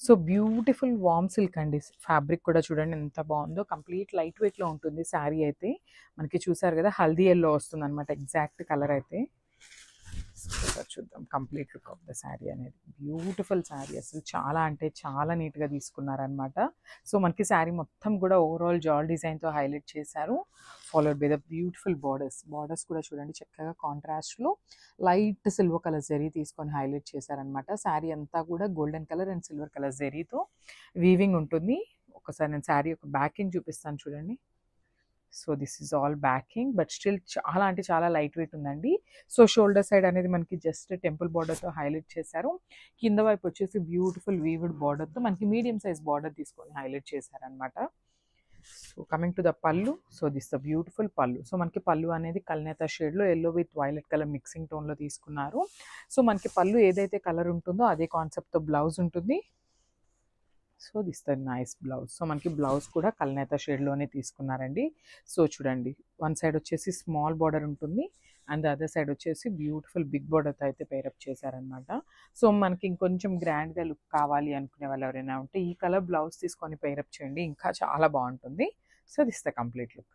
So beautiful వామ్ silk అండి. Fabric కూడా చూడండి ఎంత బాగుందో. కంప్లీట్ లైట్ వెయిట్లో ఉంటుంది శారీ అయితే. మనకి చూసారు కదా హల్దీ ఎల్లో వస్తుంది అనమాట ఎగ్జాక్ట్ కలర్ అయితే. ఒకసారి చూద్దాం complete look of the sari అనేది. బ్యూటిఫుల్ శారీ, అసలు చాలా అంటే చాలా నీట్గా తీసుకున్నారనమాట. సో మనకి శారీ మొత్తం కూడా ఓవరాల్ జాల్ డిజైన్తో హైలైట్ చేశారు. Followed by the beautiful borders కూడా చూడండి చక్కగా కాంట్రాస్ట్లో లైట్ సిల్వర్ కలర్ జరీ తీసుకొని హైలైట్ చేశారనమాట. శారీ అంతా కూడా golden colour and silver colour జరీతో వీవింగ్ ఉంటుంది. ఒకసారి నేను శారీ ఒక బ్యాకింగ్ చూపిస్తాను చూడండి. So this is all backing, but still చాలా అంటే చాలా లైట్ వెయిట్ ఉందండి. సో షోల్డర్ సైడ్ అనేది మనకి జస్ట్ టెంపుల్ బార్డర్తో హైలైట్ చేశారు. కింద వైపు వచ్చేసి బ్యూటిఫుల్ వీవుడ్ బార్డర్తో మనకి మీడియం సైజ్ బార్డర్ తీసుకొని హైలైట్ చేశారనమాట. So coming to the pallu. So this the beautiful pallu. So మనకి పళ్ళు అనేది కల్నేత షేడ్లో yellow with violet colour mixing టోన్లో తీసుకున్నారు. సో మనకి పళ్ళు ఏదైతే కలర్ ఉంటుందో అదే కాన్సెప్ట్తో బ్లౌజ్ ఉంటుంది. So this the nice blouse. So మనకి బ్లౌజ్ కూడా కల్నేత షేడ్లోనే తీసుకున్నారండి. సో చూడండి వన్ సైడ్ వచ్చేసి స్మాల్ బార్డర్ ఉంటుంది అండ్ ద అదర్ సైడ్ వచ్చేసి బ్యూటిఫుల్ బిగ్ బార్డర్తో అయితే పేరప్ చేశారనమాట. సో మనకి ఇంకొంచెం గ్రాండ్గా లుక్ కావాలి అనుకునే వాళ్ళు ఎవరైనా ఉంటే ఈ కలర్ బ్లౌజ్ తీసుకొని పేరప్ చేయండి, ఇంకా చాలా బాగుంటుంది. So this the complete look.